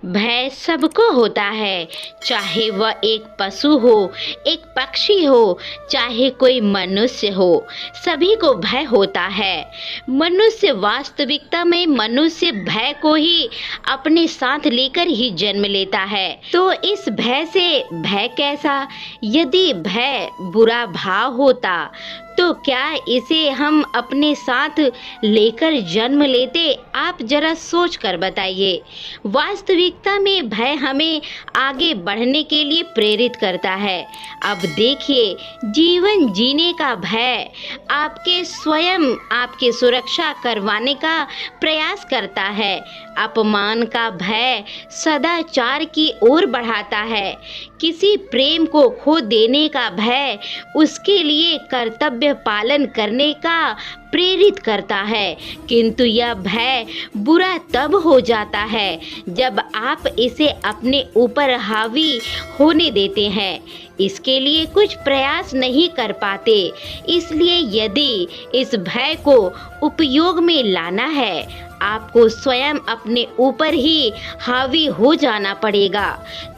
भय सबको होता है, चाहे वह एक पशु हो, एक पक्षी हो, चाहे कोई मनुष्य हो, सभी को भय होता है। मनुष्य वास्तविकता में मनुष्य भय को ही अपने साथ लेकर ही जन्म लेता है। तो इस भय से भय कैसा? यदि भय बुरा भाव होता तो क्या इसे हम अपने साथ लेकर जन्म लेते? आप जरा सोच कर बताइए। वास्तविकता में भय हमें आगे बढ़ने के लिए प्रेरित करता है। अब देखिए, जीवन जीने का भय आपके स्वयं आपकी सुरक्षा करवाने का प्रयास करता है। अपमान का भय सदाचार की ओर बढ़ाता है। किसी प्रेम को खो देने का भय उसके लिए कर्तव्य पालन करने का प्रेरित करता है। किंतु यह भय बुरा तब हो जाता है जब आप इसे अपने ऊपर हावी होने देते हैं, इसके लिए कुछ प्रयास नहीं कर पाते। इसलिए यदि इस भय को उपयोग में लाना है, आपको स्वयं अपने ऊपर ही हावी हो जाना पड़ेगा।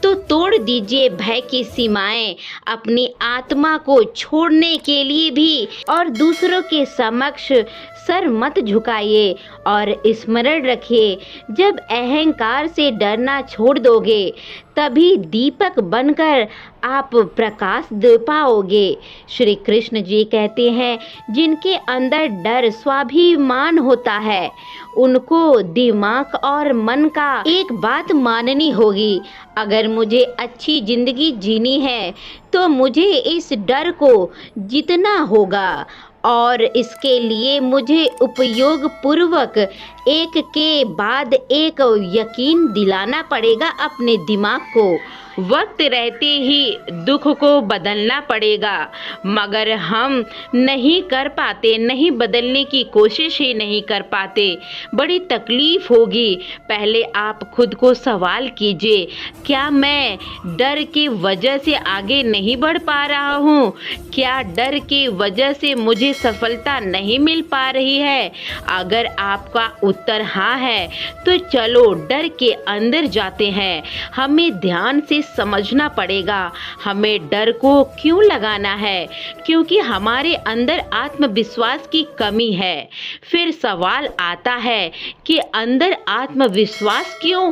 तो तोड़ दीजिए भय की सीमाएं, अपनी आत्मा को छोड़ने के लिए भी, और दूसरों के समक्ष सर मत झुकाइए। और स्मरण रखिए, जब अहंकार से डरना छोड़ दोगे तभी दीपक बनकर आप प्रकाश दे पाओगे। श्री कृष्ण जी कहते हैं, जिनके अंदर डर स्वाभिमान होता है उनको दिमाग और मन का एक बात माननी होगी। अगर मुझे अच्छी जिंदगी जीनी है तो मुझे इस डर को जीतना होगा, और इसके लिए मुझे उपयोग पूर्वक एक के बाद एक यकीन दिलाना पड़ेगा अपने दिमाग को। वक्त रहते ही दुख को बदलना पड़ेगा, मगर हम नहीं कर पाते, नहीं बदलने की कोशिश ही नहीं कर पाते। बड़ी तकलीफ होगी। पहले आप खुद को सवाल कीजिए, क्या मैं डर की वजह से आगे नहीं बढ़ पा रहा हूँ? क्या डर की वजह से मुझे सफलता नहीं मिल पा रही है? अगर आपका उत्तर हाँ है तो चलो डर के अंदर जाते हैं। हमें ध्यान से समझना पड़ेगा हमें डर को क्यों लगाना है, क्योंकि हमारे अंदर आत्मविश्वास की कमी है। फिर सवाल आता है कि अंदर आत्मविश्वास क्यों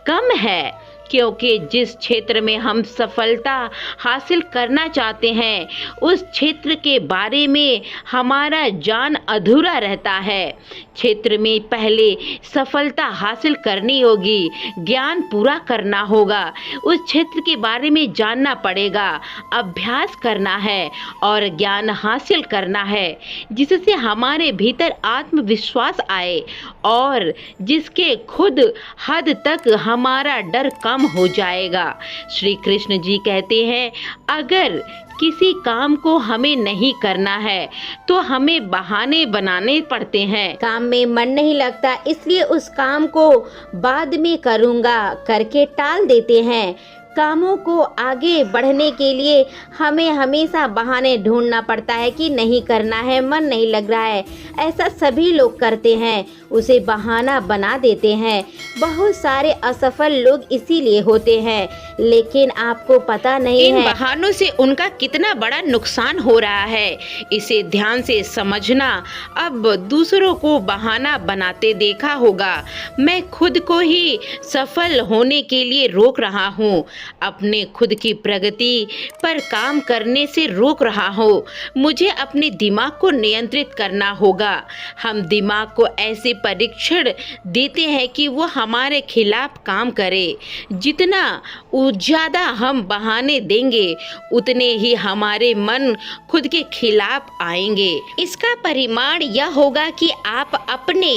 कम है? क्योंकि जिस क्षेत्र में हम सफलता हासिल करना चाहते हैं उस क्षेत्र के बारे में हमारा ज्ञान अधूरा रहता है। क्षेत्र में पहले सफलता हासिल करनी होगी, ज्ञान पूरा करना होगा, उस क्षेत्र के बारे में जानना पड़ेगा, अभ्यास करना है और ज्ञान हासिल करना है, जिससे हमारे भीतर आत्मविश्वास आए और जिसके खुद हद तक हमारा डर कम हो जाएगा। श्री कृष्ण जी कहते हैं, अगर किसी काम को हमें नहीं करना है तो हमें बहाने बनाने पड़ते हैं। काम में मन नहीं लगता इसलिए उस काम को बाद में करूँगा करके टाल देते हैं। कामों को आगे बढ़ने के लिए हमें हमेशा बहाने ढूंढना पड़ता है कि नहीं करना है, मन नहीं लग रहा है। ऐसा सभी लोग करते हैं, उसे बहाना बना देते हैं। बहुत सारे असफल लोग इसीलिए होते हैं, लेकिन आपको पता नहीं है इन बहानों से उनका कितना बड़ा नुकसान हो रहा है। इसे ध्यान से समझना। अब दूसरों को बहाना बनाते देखा होगा, मैं खुद को ही सफल होने के लिए रोक रहा हूँ, अपने खुद की प्रगति पर काम करने से रोक रहा हूँ। मुझे अपने दिमाग को नियंत्रित करना होगा। हम दिमाग को ऐसे परीक्षण देते हैं कि वो हमारे खिलाफ काम करे। जितना ज़्यादा हम बहाने देंगे उतने ही हमारे मन खुद के खिलाफ आएंगे। इसका परिणाम यह होगा कि आप अपने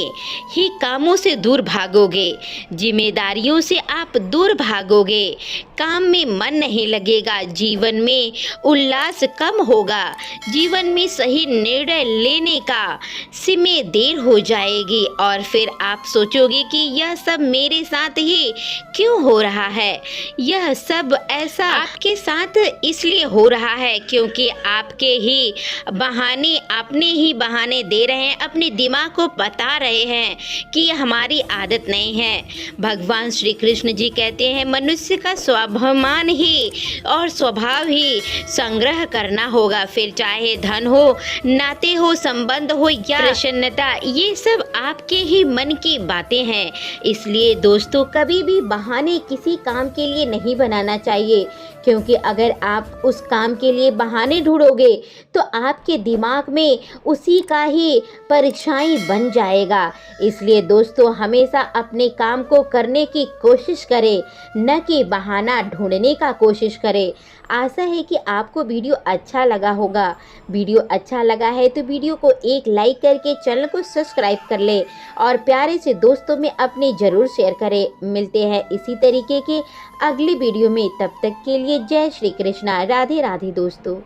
ही कामों से दूर भागोगे, जिम्मेदारियों से आप दूर भागोगे, काम में मन नहीं लगेगा, जीवन में उल्लास कम होगा, जीवन में सही निर्णय लेने का में देर हो जाएगी और फिर आप सोचोगे कि यह सब मेरे साथ ही क्यों हो रहा है। यह सब ऐसा आपके साथ इसलिए हो रहा है क्योंकि आपके ही बहाने, अपने ही बहाने दे रहे हैं, अपने दिमाग को बता रहे हैं कि यह हमारी आदत नहीं है। भगवान श्री कृष्ण जी कहते हैं मनुष्य का स्वाभिमान ही और स्वभाव ही संग्रह करना होगा, फिर चाहे धन हो, नाते हो, संबंध हो या प्रसन्नता, ये सब आपके ही मन की बातें हैं। इसलिए दोस्तों कभी भी बहाने किसी काम के लिए नहीं बनाना चाहिए, क्योंकि अगर आप उस काम के लिए बहाने ढूंढोगे तो आपके दिमाग में उसी का ही परछाई बन जाएगा। इसलिए दोस्तों हमेशा अपने काम को करने की कोशिश करें, न कि बहाना ढूंढने का कोशिश करें। आशा है कि आपको वीडियो अच्छा लगा होगा। वीडियो अच्छा लगा है तो वीडियो को एक लाइक करके चैनल को सब्सक्राइब कर ले और प्यारे से दोस्तों में अपने ज़रूर शेयर करें। मिलते हैं इसी तरीके के अगली वीडियो में, तब तक के लिए जय श्री कृष्णा, राधे राधे दोस्तों।